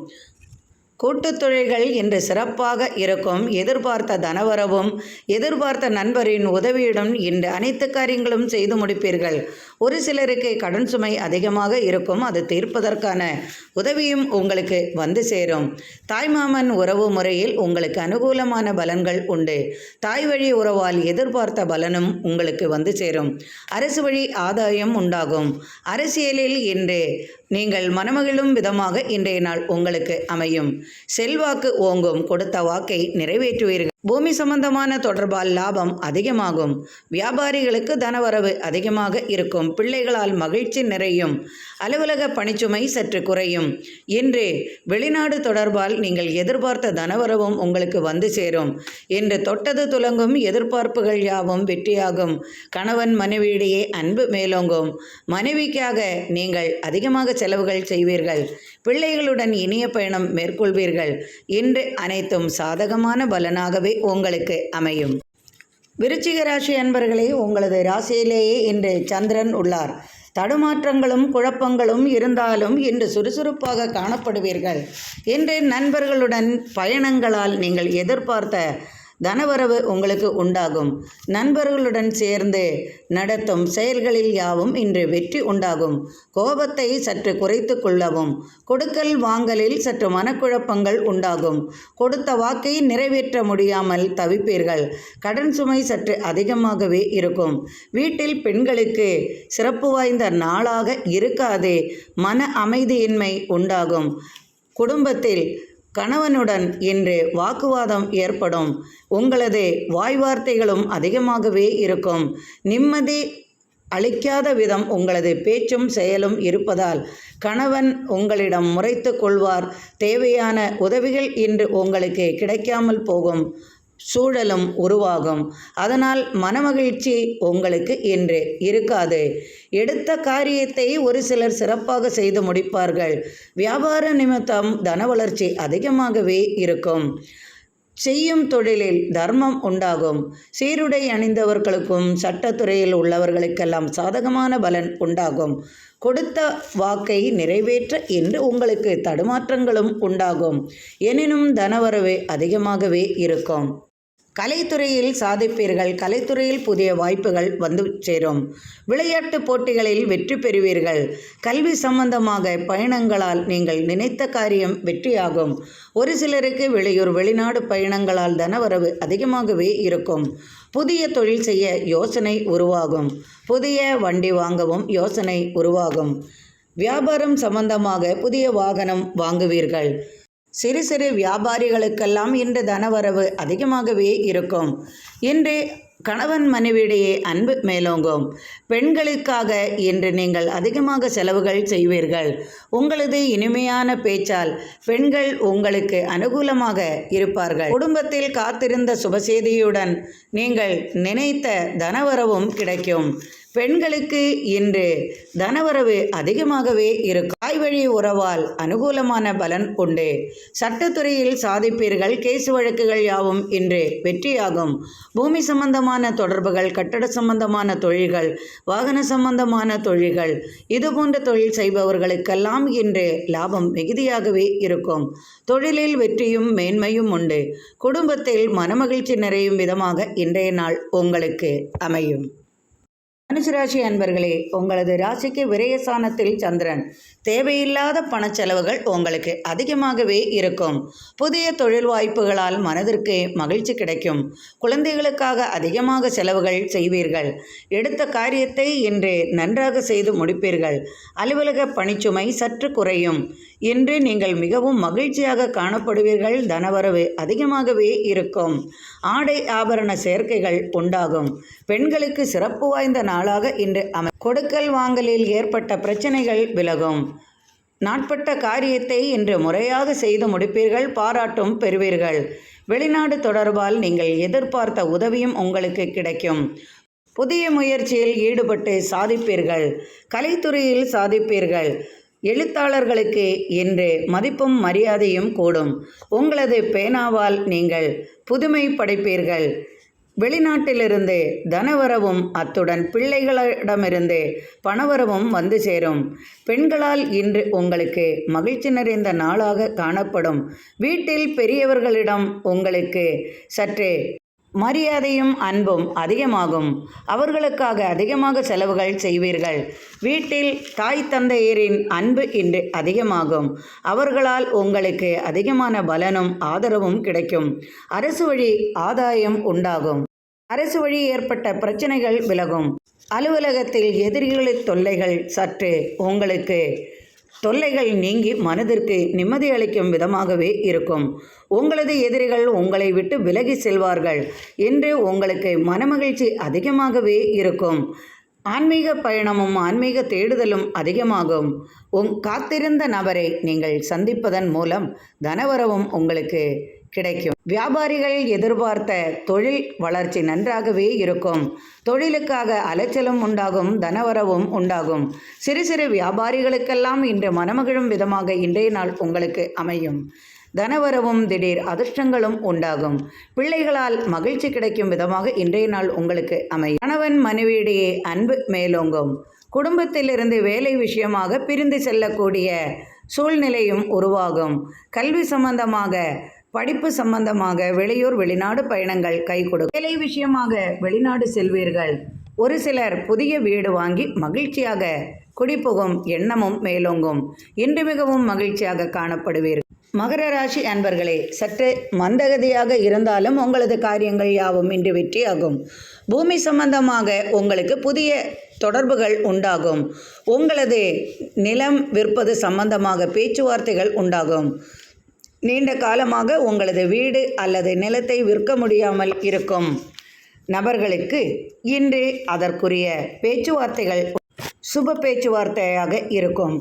கூட்டுத் தொழில்கள் இன்று சிறப்பாக இருக்கும். எதிர்பார்த்த தனவரவும் எதிர்பார்த்த நண்பரின் உதவியுடன் இன்று அனைத்து காரியங்களும் செய்து முடிப்பீர்கள். ஒரு சிலருக்கு கடன் சுமை அதிகமாக இருக்கும். அது தீர்ப்பதற்கான உதவியும் உங்களுக்கு வந்து சேரும். தாய்மாமன் உறவு முறையில் உங்களுக்கு அனுகூலமான பலன்கள் உண்டு. தாய் வழி உறவால் எதிர்பார்த்த பலனும் உங்களுக்கு வந்து சேரும். அரசு வழி ஆதாயம் உண்டாகும். அரசியலில் இன்று நீங்கள் மனமகிழும் விதமாக இன்றைய நாள் உங்களுக்கு அமையும். செல்வாக்கு ஓங்கும். கொடுத்த வாக்கை நிறைவேற்றுவீர்கள். பூமி சம்பந்தமான தொடர்பால் லாபம் அதிகமாகும். வியாபாரிகளுக்கு தனவரவு அதிகமாக இருக்கும். பிள்ளைகளால் மகிழ்ச்சி நிறையும். அலுவலக பணிச்சுமை சற்று குறையும். இன்று வெளிநாடு தொடர்பால் நீங்கள் எதிர்பார்த்த தனவரவும் உங்களுக்கு வந்து சேரும். இன்று தொட்டது துலங்கும். எதிர்பார்ப்புகள் யாவும் வெற்றியாகும். கணவன் மனைவியிடையே அன்பு மேலோங்கும். மனைவிக்காக நீங்கள் அதிகமாக செலவுகள் செய்வீர்கள். பிள்ளைகளுடன் இனிய பயணம் மேற்கொள்வீர்கள். இன்று அனைத்தும் சாதகமான பலனாகவே உங்களுக்கு அமையும். விருச்சிக ராசி அன்பர்களே, உங்களது ராசியிலேயே இன்று சந்திரன் உள்ளார். தடுமாற்றங்களும் குழப்பங்களும் இருந்தாலும் இன்று சுறுசுறுப்பாக காணப்படுவீர்கள். இன்று நண்பர்களுடன் பயணங்களால் நீங்கள் எதிர்பார்த்த தனவரவு உங்களுக்கு உண்டாகும். நண்பர்களுடன் சேர்ந்து நடத்தும் செயல்களில் யாவும் இன்று வெற்றி உண்டாகும். கோபத்தை சற்று குறைத்து கொள்ளவும். கொடுக்கல் வாங்கலில் சற்று மனக்குழப்பங்கள் உண்டாகும். கொடுத்த வாக்கை நிறைவேற்ற முடியாமல் தவிப்பீர்கள். கடன் சுமை சற்று அதிகமாகவே இருக்கும். வீட்டில் பெண்களுக்கு சிறப்பு வாய்ந்த நாளாக இருக்காது. மன அமைதியின்மை உண்டாகும். குடும்பத்தில் கணவனுடன் இன்று வாக்குவாதம் ஏற்படும். உங்களது வாய்வார்த்தைகளும் அதிகமாகவே இருக்கும். நிம்மதி அளிக்காத விதம் உங்களது பேச்சும் செயலும் இருப்பதால் கணவன் உங்களிடம் முறைத்து கொள்வார். தேவையான உதவிகள் இன்று உங்களுக்கு கிடைக்காமல் போகும் சூழலும் உருவாகும். அதனால் மனமகிழ்ச்சி உங்களுக்கு இன்று இருக்காது. எடுத்த காரியத்தை ஒரு சிலர் சிறப்பாக செய்து முடிப்பார்கள். வியாபார நிமித்தம் தன வளர்ச்சி அதிகமாகவே இருக்கும். செய்யும் தொழிலில் தர்மம் உண்டாகும். சீருடை அணிந்தவர்களுக்கும் சட்டத்துறையில் உள்ளவர்களுக்கெல்லாம் சாதகமான பலன் உண்டாகும். கொடுத்த வாக்கை நிறைவேற்ற இன்று உங்களுக்கு தடுமாற்றங்களும் உண்டாகும். எனினும் தனவரவு அதிகமாகவே இருக்கும். கலைத்துறையில் சாதிப்பீர்கள். கலைத்துறையில் புதிய வாய்ப்புகள் வந்து சேரும். விளையாட்டு போட்டிகளில் வெற்றி பெறுவீர்கள். கல்வி சம்பந்தமாக பயணங்களால் நீங்கள் நினைத்த காரியம் வெற்றியாகும். ஒரு சிலருக்கு வெளியூர் வெளிநாடு பயணங்களால் தனவரவு அதிகமாகவே இருக்கும். புதிய தொழில் செய்ய யோசனை உருவாகும். புதிய வண்டி வாங்கவும் யோசனை உருவாகும். வியாபாரம் சம்பந்தமாக புதிய வாகனம் வாங்குவீர்கள். சிறு சிறு வியாபாரிகளுக்கெல்லாம் இன்று தனவரவு அதிகமாகவே இருக்கும். இன்று கணவன் மனைவியிடையே அன்பு மேலோங்கும். பெண்களுக்காக இன்று நீங்கள் அதிகமாக செலவுகள் செய்வீர்கள். உங்களது இனிமையான பேச்சால் பெண்கள் உங்களுக்கு அனுகூலமாக இருப்பார்கள். குடும்பத்தில் காத்திருந்த சுபசெய்தியுடன் நீங்கள் நினைத்த தனவரவும் கிடைக்கும். பெண்களுக்கு இன்று தனவரவு அதிகமாகவே இருக்கும். தாய் வழி உறவால் அனுகூலமான பலன் உண்டு. சட்டத்துறையில் சாதிப்பீர்கள். கேசு வழக்குகள் யாவும் இன்று வெற்றியாகும். பூமி சம்பந்தமான தொடர்புகள், கட்டட சம்பந்தமான தொழில்கள், வாகன சம்பந்தமான தொழில்கள், இதுபோன்ற தொழில் செய்பவர்களுக்கெல்லாம் இன்று லாபம் மிகுதியாகவே இருக்கும். தொழிலில் வெற்றியும் மேன்மையும் உண்டு. குடும்பத்தில் மனமகிழ்ச்சி நிறையும் விதமாக இன்றைய நாள் உங்களுக்கு அமையும். தனுசு அன்பர்களே, உங்களது ராசிக்கு விரயஸ்தானத்தில் சந்திரன். தேவையில்லாத பணச்செலவுகள் உங்களுக்கு அதிகமாகவே இருக்கும். புதிய தொழில் வாய்ப்புகளால் மனதிற்கு மகிழ்ச்சி கிடைக்கும். குழந்தைகளுக்காக அதிகமாக செலவுகள் செய்வீர்கள். எடுத்த காரியத்தை இன்று நன்றாக செய்து முடிப்பீர்கள். அலுவலக பணிச்சுமை சற்று குறையும். இன்று நீங்கள் மிகவும் மகிழ்ச்சியாக காணப்படுவீர்கள். தனவரவு அதிகமாகவே இருக்கும். ஆடை ஆபரண சேர்க்கைகள் உண்டாகும். பெண்களுக்கு சிறப்பு வாய்ந்த நாளாக இன்று கொடுக்கல் வாங்கலில் ஏற்பட்ட பிரச்சனைகள் விலகும். நாட்பட்ட காரியத்தை இன்று முறையாக செய்து முடிப்பீர்கள். பாராட்டும் பெறுவீர்கள். வெளிநாடு தொடர்பால் நீங்கள் எதிர்பார்த்த உதவியும் உங்களுக்கு கிடைக்கும். புதிய முயற்சியில் ஈடுபட்டு சாதிப்பீர்கள். கலைத்துறையில் சாதிப்பீர்கள். எழுத்தாளர்களுக்கு இன்று மதிப்பும் மரியாதையும் கூடும். உங்களது பேனாவால் நீங்கள் புதுமை படைப்பீர்கள். வெளிநாட்டிலிருந்து தனவரவும் அத்துடன் பிள்ளைகளிடமிருந்து பணவரவும் வந்து சேரும். பெண்களால் இன்று உங்களுக்கு மகிழ்ச்சி நிறைந்த நாளாக காணப்படும். வீட்டில் பெரியவர்களிடம் உங்களுக்கு சற்று மரியாதையும் அன்பும் அதிகமாகும். அவர்களுக்காக அதிகமாக செலவுகள் செய்வீர்கள். வீட்டில் தாய் தந்தையரின் அன்பு இன்று அதிகமாகும். அவர்களால் உங்களுக்கு அதிகமான பலனும் ஆதரவும் கிடைக்கும். அரசு வழி ஆதாயம் உண்டாகும். அரசு வழி ஏற்பட்ட பிரச்சனைகள் விலகும். அலுவலகத்தில் எதிரிகளின் தொல்லைகள் சற்று உங்களுக்கு தொல்லைகள் நீங்கி மனதிற்கு நிம்மதி அளிக்கும் விதமாகவே இருக்கும். உங்களது எதிரிகள் உங்களை விட்டு விலகி செல்வார்கள். என்று உங்களுக்கு மனமகிழ்ச்சி அதிகமாகவே இருக்கும். ஆன்மீக பயணமும் ஆன்மீக தேடுதலும் அதிகமாகும். காத்திருந்த நபரை நீங்கள் சந்திப்பதன் மூலம் தனவரவும் உங்களுக்கு கிடைக்கும். வியாபாரிகள் எதிர்பார்த்த தொழில் வளர்ச்சி நன்றாகவே இருக்கும். தொழிலுக்காக அலைச்சலும் உண்டாகும். தனவரவும் உண்டாகும். சிறு சிறு வியாபாரிகளுக்கெல்லாம் இன்று மனமகிழும் விதமாக இன்றைய நாள் உங்களுக்கு அமையும். தனவரவும் திடீர் அதிர்ஷ்டங்களும் உண்டாகும். பிள்ளைகளால் மகிழ்ச்சி கிடைக்கும் விதமாக இன்றைய நாள் உங்களுக்கு அமையும். கணவன் மனைவியிடையே அன்பு மேலோங்கும். குடும்பத்திலிருந்து வேலை விஷயமாக பிரிந்து செல்லக்கூடிய சூழ்நிலையும் உருவாகும். கல்வி சம்பந்தமாக படிப்பு சம்பந்தமாக வெளியூர் வெளிநாடு பயணங்கள் கை கொடுக்கும். வேலை விஷயமாக வெளிநாடு செல்வீர்கள். ஒரு சிலர் புதிய வீடு வாங்கி மகிழ்ச்சியாக குடிபுகும் எண்ணமும் மேலோங்கும். இன்று மிகவும் மகிழ்ச்சியாக காணப்படுவீர்கள். மகர ராசி அன்பர்களே, சற்று மந்தகதியாக இருந்தாலும் உங்களது காரியங்கள் யாவும் இன்று வெற்றியாகும். பூமி சம்பந்தமாக உங்களுக்கு புதிய தொடர்புகள் உண்டாகும். உங்களது நிலம் விற்பது சம்பந்தமாக பேச்சுவார்த்தைகள் உண்டாகும். நீண்ட காலமாக உங்களது வீடு அல்லது நிலத்தை விற்க முடியாமல் இருக்கும் நபர்களுக்கு இன்று அதற்குரிய பேச்சுவார்த்தைகள் சுப பேச்சுவார்த்தையாக இருக்கும்.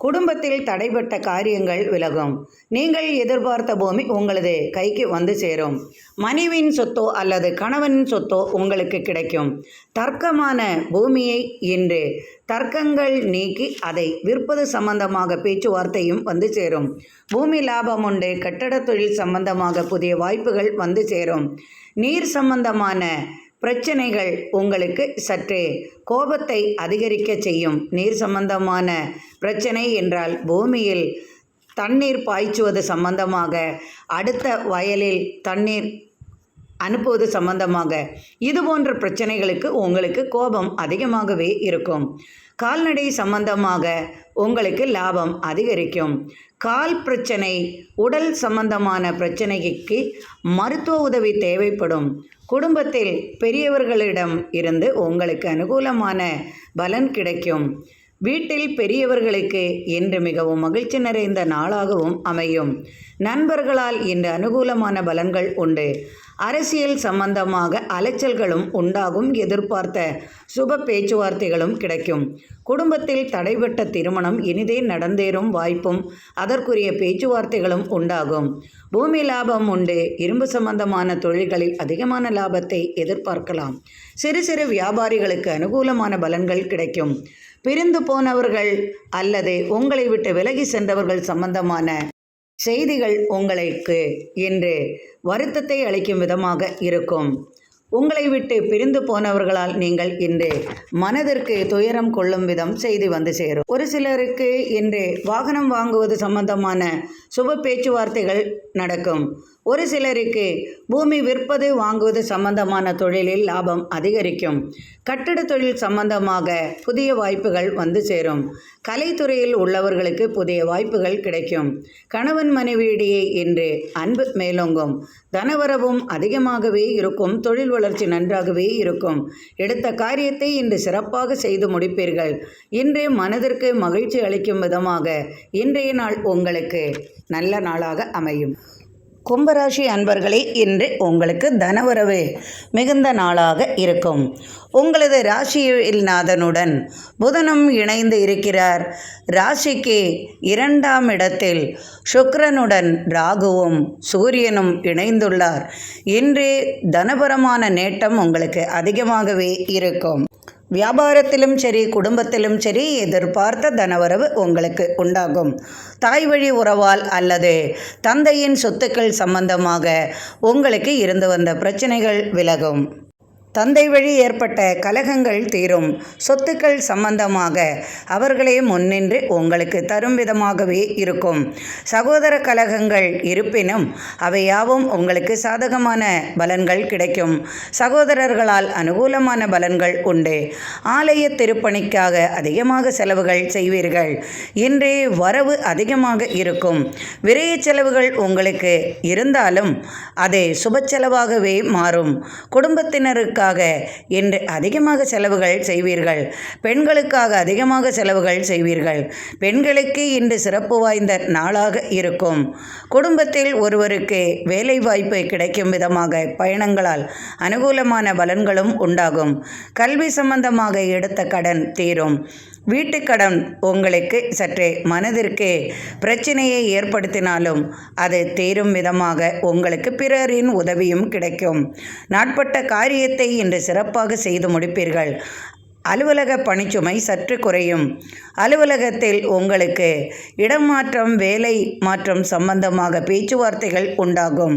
குடும்பத்தில் தடைப்பட்ட காரியங்கள் விலகும். நீங்கள் எதிர்பார்த்த பூமி உங்களது கைக்கு வந்து சேரும். மனைவியின் சொத்தோ அல்லது கணவனின் சொத்தோ உங்களுக்கு கிடைக்கும். தர்க்கமான பூமியை இன்று தர்க்கங்கள் நீக்கி அதை விற்பது சம்பந்தமாக பேச்சுவார்த்தையும் வந்து சேரும். பூமி லாபம் உண்டு. கட்டட தொழில் சம்பந்தமாக புதிய வாய்ப்புகள் வந்து சேரும். நீர் சம்பந்தமான பிரச்சனைகள் உங்களுக்கு சற்றே கோபத்தை அதிகரிக்க செய்யும். நீர் சம்பந்தமான பிரச்சனை என்றால் பூமியில் தண்ணீர் பாய்ச்சுவது சம்பந்தமாக, அடுத்த வயலில் தண்ணீர் அனுப்புவது சம்பந்தமாக, இதுபோன்ற பிரச்சனைகளுக்கு உங்களுக்கு கோபம் அதிகமாகவே இருக்கும். கால்நடை சம்பந்தமாக உங்களுக்கு லாபம் அதிகரிக்கும். கால் பிரச்சனை, உடல் சம்பந்தமான பிரச்சனைக்கு மருத்துவ உதவி தேவைப்படும். குடும்பத்தில் பெரியவர்களிடம் இருந்து உங்களுக்கு அனுகூலமான பலன் கிடைக்கும். வீட்டில் பெரியவர்களுக்கு இன்று மிகவும் மகிழ்ச்சி நிறைந்த நாளாகவும் அமையும். நண்பர்களால் இன்று அனுகூலமான பலன்கள் உண்டு. அரசியல் சம்பந்தமாக அலைச்சல்களும் உண்டாகும். எதிர்பார்த்த சுப பேச்சுவார்த்தைகளும் கிடைக்கும். குடும்பத்தில் தடைபட்ட திருமணம் இனிதே நடந்தேறும் வாய்ப்பும் அதற்குரிய பேச்சுவார்த்தைகளும் உண்டாகும். பூமி லாபம் உண்டு. இரும்பு சம்பந்தமான தொழில்களில் அதிகமான லாபத்தை எதிர்பார்க்கலாம். சிறு சிறு வியாபாரிகளுக்கு அனுகூலமான பலன்கள் கிடைக்கும். பிரிந்து போனவர்கள் அல்லது உங்களை விட்டு விலகி சென்றவர்கள் சம்பந்தமான செய்திகள் உங்களுக்கு இன்று வருத்தத்தை அளிக்கும் விதமாக இருக்கும். உங்களை விட்டு பிரிந்து போனவர்களால் நீங்கள் இன்று மனதிற்கு துயரம் கொள்ளும் விதம் செய்தி வந்து சேரும். ஒரு சிலருக்கு இன்று வாகனம் வாங்குவது சம்பந்தமான சுப பேச்சுவார்த்தைகள் நடக்கும். ஒரு சிலருக்கு பூமி விற்பது வாங்குவது சம்பந்தமான தொழிலில் லாபம் அதிகரிக்கும். கட்டட தொழில் சம்பந்தமாக புதிய வாய்ப்புகள் வந்து சேரும். கலைத்துறையில் உள்ளவர்களுக்கு புதிய வாய்ப்புகள் கிடைக்கும். கணவன் மனைவியிடையே இன்று அன்பு மேலோங்கும். தனவரவும் அதிகமாகவே இருக்கும். தொழில் வளர்ச்சி நன்றாகவே இருக்கும். எடுத்த காரியத்தை இன்று சிறப்பாக செய்து முடிப்பீர்கள். இன்று மனதிற்கு மகிழ்ச்சி அளிக்கும் விதமாக இன்றைய நாள் உங்களுக்கு நல்ல நாளாக அமையும். கும்பராசி அன்பர்களே, இன்று உங்களுக்கு தனவரவு மிகுந்த நாளாக இருக்கும். உங்களது ராசியில் நாதனுடன் புதனும் இணைந்து இருக்கிறார். ராசிக்கு 2ஆம் இடத்தில் சுக்கிரனுடன் ராகுவும் சூரியனும் இணைந்துள்ளார். இன்று தனபரமான நேட்டம் உங்களுக்கு அதிகமாகவே இருக்கும். வியாபாரத்திலும் சரி, குடும்பத்திலும் சரி, எதிர்பார்த்த தனவரவு உங்களுக்கு உண்டாகும். தாய் வழி உறவால் அல்லது தந்தையின் சொத்துக்கள் சம்பந்தமாக உங்களுக்கு இருந்து வந்த பிரச்சனைகள் விலகும். தந்தை வழி ஏற்பட்ட கலகங்கள் தீரும். சொத்துக்கள் சம்பந்தமாக அவர்களே முன்னின்று உங்களுக்கு தரும் விதமாகவே இருக்கும். சகோதர கலகங்கள் இருப்பினும் அவையாவும் உங்களுக்கு சாதகமான பலன்கள் கிடைக்கும். சகோதரர்களால் அனுகூலமான பலன்கள் உண்டு. ஆலய திருப்பணிக்காக அதிகமாக செலவுகள் செய்வீர்கள். இன்று வரவு அதிகமாக இருக்கும். விரைய செலவுகள் உங்களுக்கு இருந்தாலும் அது சுப செலவாகவே மாறும். குடும்பத்தினருக்கு இன்று அதிகமாக செலவுகள் செய்வீர்கள். பெண்களுக்காக அதிகமாக செலவுகள் செய்வீர்கள். பெண்களுக்கு இன்று சிறப்பு வாய்ந்த நாளாக இருக்கும். குடும்பத்தில் ஒருவருக்கு வேலை வாய்ப்பு கிடைக்கும் விதமாக பயணங்களால் அனுகூலமான பலன்களும் உண்டாகும். கல்வி சம்பந்தமாக எடுத்த கடன் தீரும். வீட்டுக்கடன் உங்களுக்கு சற்றே மனதிற்கு பிரச்சனையை ஏற்படுத்தினாலும் அது தீரும் விதமாக உங்களுக்கு பிறரின் உதவியும் கிடைக்கும். நாட்பட்ட காரியத்தை இன்று சிறப்பாக செய்து முடிப்பீர்கள். அலுவலக பணிச்சுமை சற்று குறையும். அலுவலகத்தில் உங்களுக்கு இடமாற்றம், வேலை மாற்றம் சம்பந்தமாக பேச்சுவார்த்தைகள் உண்டாகும்.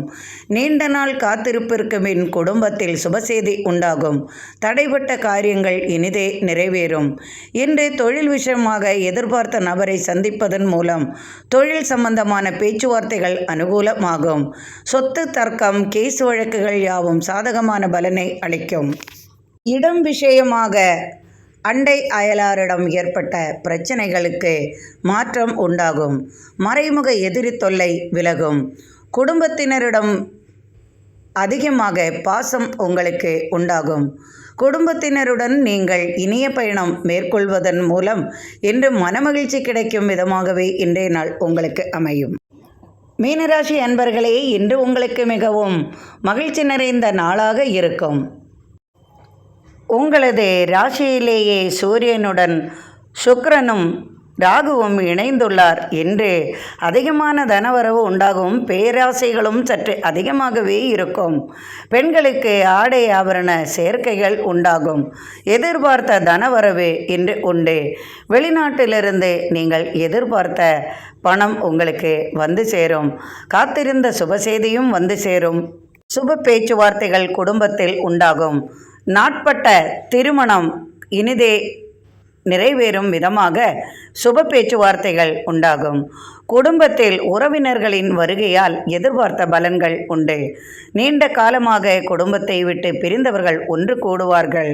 நீண்ட நாள் காத்திருப்பிற்கு பின் குடும்பத்தில் சுபசெய்தி உண்டாகும். தடைப்பட்ட காரியங்கள் இனிதே நிறைவேறும். இன்று தொழில் விஷயமாக எதிர்பார்த்த நபரை சந்திப்பதன் மூலம் தொழில் சம்பந்தமான பேச்சுவார்த்தைகள் அனுகூலமாகும். சொத்து தர்க்கம், கேஸ் வழக்குகள் யாவும் சாதகமான பலனை அளிக்கும். இடம் விஷயமாக அண்டை அயலாரிடம் ஏற்பட்ட பிரச்சனைகளுக்கு மாற்றம் உண்டாகும். மறைமுக எதிரி தொல்லை விலகும். குடும்பத்தினரிடம் அதிகமாக பாசம் உங்களுக்கு உண்டாகும். குடும்பத்தினருடன் நீங்கள் இனிய பயணம் மேற்கொள்வதன் மூலம் இன்று மனமகிழ்ச்சி கிடைக்கும் விதமாகவே இன்றைய நாள் உங்களுக்கு அமையும். மீனராசி அன்பர்களே, இன்று உங்களுக்கு மிகவும் மகிழ்ச்சி நிறைந்த நாளாக இருக்கும். உங்களது ராசியிலேயே சூரியனுடன் சுக்கிரனும் ராகுவும் இணைந்துள்ளார். என்று அதிகமான தனவரவு உண்டாகும். பேராசைகளும் சற்று அதிகமாகவே இருக்கும். பெண்களுக்கு ஆடை ஆபரண சேர்க்கைகள் உண்டாகும். எதிர்பார்த்த தனவரவு இன்று உண்டு. வெளிநாட்டிலிருந்து நீங்கள் எதிர்பார்த்த பணம் உங்களுக்கு வந்து சேரும். காத்திருந்த சுபசெய்தியும் வந்து சேரும். சுப பேச்சுவார்த்தைகள் குடும்பத்தில் உண்டாகும். நாட்பட்ட திருமணம் இனிதே நிறைவேறும் விதமாக சுப பேச்சுவார்த்தைகள் உண்டாகும். குடும்பத்தில் உறவினர்களின் வருகையால் எதிர்பார்த்த பலன்கள் உண்டு. நீண்ட காலமாக குடும்பத்தை விட்டு பிரிந்தவர்கள் ஒன்று கூடுவார்கள்.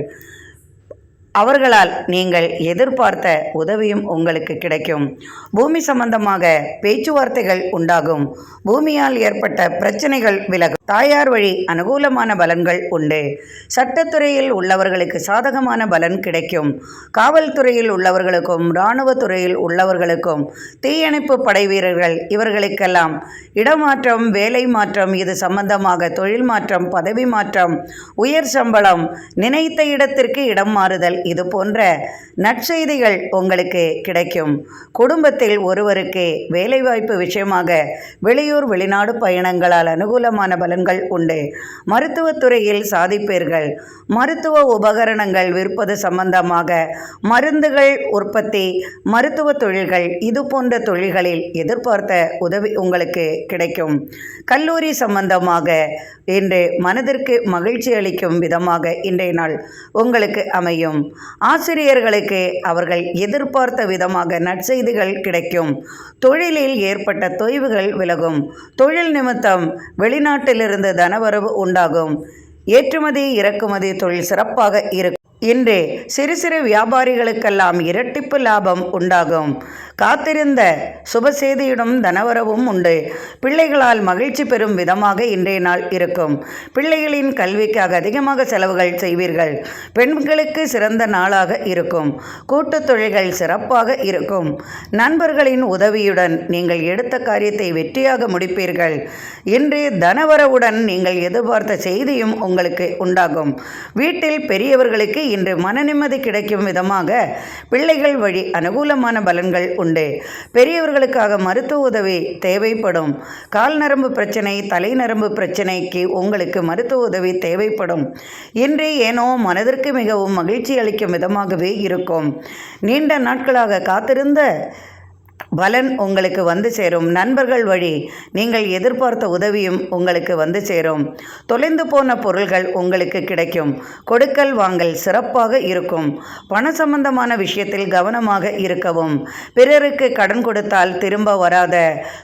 அவர்களால் நீங்கள் எதிர்பார்த்த உதவியும் உங்களுக்கு கிடைக்கும். பூமி சம்பந்தமாக பேச்சுவார்த்தைகள் உண்டாகும். பூமியால் ஏற்பட்ட பிரச்சனைகள் விலகும். தாயார் வழி அனுகூலமான பலன்கள் உண்டு. சட்டத்துறையில் உள்ளவர்களுக்கு சாதகமான பலன் கிடைக்கும். காவல்துறையில் உள்ளவர்களுக்கும் இராணுவத்துறையில் உள்ளவர்களுக்கும் தீயணைப்பு படை வீரர்கள் இவர்களுக்கெல்லாம் இடமாற்றம், வேலை மாற்றம், இது சம்பந்தமாக தொழில் மாற்றம், பதவி மாற்றம், உயர் சம்பளம், நினைத்த இடத்திற்கு இடம் மாறுதல், இது போன்ற நற்செய்திகள் உங்களுக்கு கிடைக்கும். குடும்பத்தில் ஒருவருக்கு வேலைவாய்ப்பு விஷயமாக வெளியூர் வெளிநாடு பயணங்களால் அனுகூலமான பலன்கள் உண்டு. மருத்துவத்துறையில் சாதிப்பீர்கள். மருத்துவ உபகரணங்கள் விற்பது சம்பந்தமாக மருந்துகள் உற்பத்தி, மருத்துவ தொழில்கள், இது போன்ற தொழில்களில் எதிர்பார்த்த உதவி உங்களுக்கு கிடைக்கும். கல்லூரி சம்பந்தமாக இன்று மனதிற்கு மகிழ்ச்சி அளிக்கும் விதமாக இன்றைய நாள் உங்களுக்கு அமையும். ஆசிரியர்களுக்கு அவர்கள் எதிர்பார்த்த விதமாக நற்செய்திகள் கிடைக்கும். தொழிலில் ஏற்பட்ட தொய்வுகள் விலகும். தொழில் நிமித்தம் வெளிநாட்டிலிருந்து தனவரவு உண்டாகும். ஏற்றுமதி இறக்குமதி தொழில் சிறப்பாக இருக்கும். இன்று சிறு சிறு வியாபாரிகளுக்கெல்லாம் இரட்டிப்பு லாபம் உண்டாகும். காத்திருந்த சுபசெய்தியிடும் தனவரவும் உண்டு. பிள்ளைகளால் மகிழ்ச்சி பெறும் விதமாக இன்றைய நாள் இருக்கும். பிள்ளைகளின் கல்விக்காக அதிகமாக செலவுகள் செய்வீர்கள். பெண்களுக்கு சிறந்த நாளாக இருக்கும். கூட்டுத் தொழில்கள் சிறப்பாக இருக்கும். நண்பர்களின் உதவியுடன் நீங்கள் எடுத்த காரியத்தை வெற்றியாக முடிப்பீர்கள். இன்று தனவரவுடன் நீங்கள் எதிர்பார்த்த செய்தியும் உங்களுக்கு உண்டாகும். வீட்டில் பெரியவர்களுக்கு இன்று மன நிம்மதி கிடைக்கும் விதமாக பிள்ளைகள் வழி அனுகூலமான பலன்கள் உண்டு. பெரியவர்களுக்காக மருத்துவ உதவி தேவைப்படும். கால் நரம்பு பிரச்சனை, தலை நரம்பு பிரச்சனைக்கு உங்களுக்கு மருத்துவ உதவி தேவைப்படும். இன்று ஏனோ மனதிற்கு மிகவும் மகிழ்ச்சி அளிக்கும் விதமாகவே இருக்கும். நீண்ட நாட்களாக காத்திருந்த பலன் உங்களுக்கு வந்து சேரும். நண்பர்கள் வழி நீங்கள் எதிர்பார்த்த உதவியும் உங்களுக்கு வந்து சேரும். தொலைந்து போன பொருள்கள் உங்களுக்கு கிடைக்கும். கொடுக்கல் வாங்கல் சிறப்பாக இருக்கும். பண சம்பந்தமான விஷயத்தில் கவனமாக இருக்கவும். பிறருக்கு கடன் கொடுத்தால் திரும்ப வராத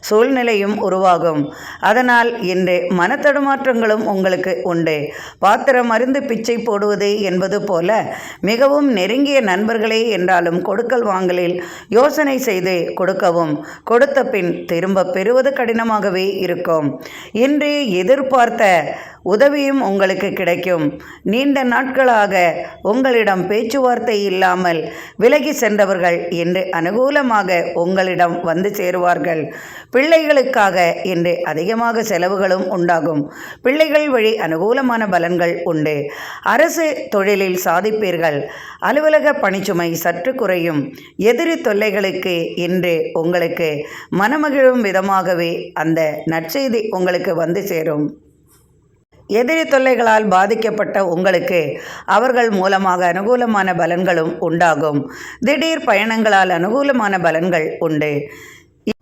சூழ்நிலையும் உருவாகும். அதனால் இன்று மனத்தடுமாற்றங்களும் உங்களுக்கு உண்டு. பாத்திரம் அருந்து பிச்சை போடுவது என்பது போல மிகவும் நெருங்கிய நண்பர்களே என்றாலும் கொடுக்கல் வாங்கலில் யோசனை செய்து கொடுக்கவும், கொடுத்த பின் திரும்ப பெறுவது கடினமாகவே இருக்கும். இன்று எதிர்பார்த்த உதவியும் உங்களுக்கு கிடைக்கும். நீண்ட நாட்களாக உங்களிடம் பேச்சுவார்த்தை இல்லாமல் விலகி சென்றவர்கள் இன்று அனுகூலமாக உங்களிடம் வந்து சேருவார்கள். பிள்ளைகளுக்காக இன்று அதிகமாக செலவுகளும் உண்டாகும். பிள்ளைகள் வழி அனுகூலமான பலன்கள் உண்டு. அரசு தொழிலில் சாதிப்பீர்கள். அலுவலக பணிச்சுமை சற்று குறையும். எதிரி தொல்லைகளுக்கு இன்று உங்களுக்கு மனமகிழும் விதமாகவே அந்த நற்செய்தி உங்களுக்கு வந்து சேரும். எதிரி தொல்லைகளால் பாதிக்கப்பட்ட உங்களுக்கு அவர்கள் மூலமாக அனுகூலமான பலன்களும் உண்டாகும். திடீர் பயணங்களால் அனுகூலமான பலன்கள் உண்டு.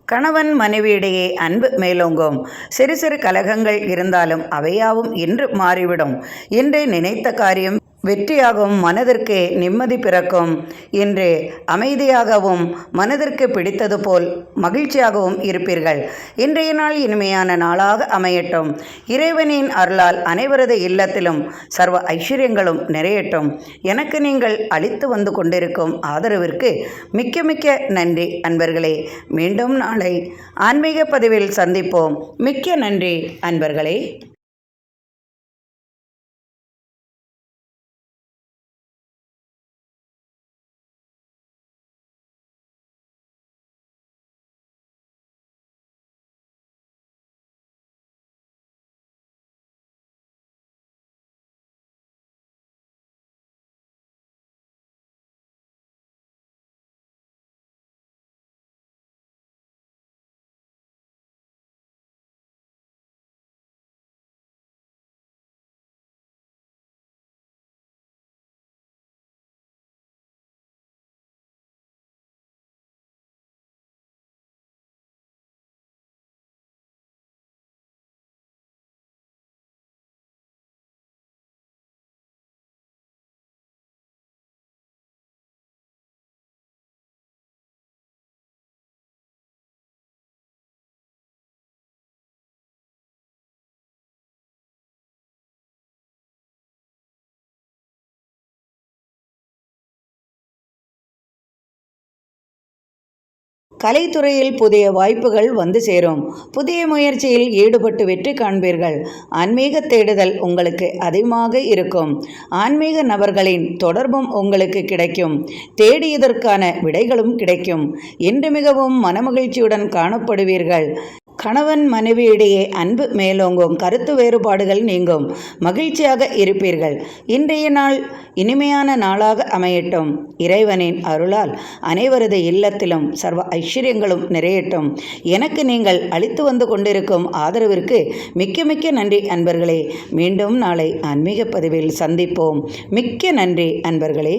கணவன் மனைவியிடையே அன்பு மேலோங்கும். சிறு சிறு கலகங்கள் இருந்தாலும் அவையாவும் இன்று மாறிவிடும். இன்று நினைத்த காரியம் வெற்றியாகவும் மனதிற்கு நிம்மதி பிறக்கும். இன்று அமைதியாகவும் மனதிற்கு பிடித்தது போல் மகிழ்ச்சியாகவும் இருப்பீர்கள். இன்றைய நாள் இனிமையான நாளாக அமையட்டும். இறைவனின் அருளால் அனைவரது இல்லத்திலும் சர்வ ஐஸ்வர்யங்களும் நிறையட்டும். எனக்கு நீங்கள் அளித்து வந்து கொண்டிருக்கும் ஆதரவிற்கு மிக்க மிக்க நன்றி அன்பர்களே. மீண்டும் நாளை ஆன்மீக பதிவில் சந்திப்போம். மிக்க நன்றி அன்பர்களே. கலைத்துறையில் புதிய வாய்ப்புகள் வந்து சேரும். புதிய முயற்சியில் ஈடுபட்டு வெற்றி காண்பீர்கள். ஆன்மீக தேடுதல் உங்களுக்கு அதிகமாக இருக்கும். ஆன்மீக நபர்களின் தொடர்பும் உங்களுக்கு கிடைக்கும். தேடியதற்கான விடைகளும் கிடைக்கும். இன்று மிகவும் மனமகிழ்ச்சியுடன் காணப்படுவீர்கள். கணவன் மனைவியிடையே அன்பு மேலோங்கும். கருத்து வேறுபாடுகள் நீங்கும். மகிழ்ச்சியாக இருப்பீர்கள். இன்றைய நாள் இனிமையான நாளாக அமையட்டும். இறைவனின் அருளால் அனைவரது இல்லத்திலும் சர்வ ஐஸ்வர்யங்களும் நிறையட்டும். எனக்கு நீங்கள் அளித்து வந்து கொண்டிருக்கும் ஆதரவிற்கு மிக்க மிக்க நன்றி அன்பர்களே. மீண்டும் நாளை ஆன்மீக பதிவில் சந்திப்போம். மிக்க நன்றி அன்பர்களே.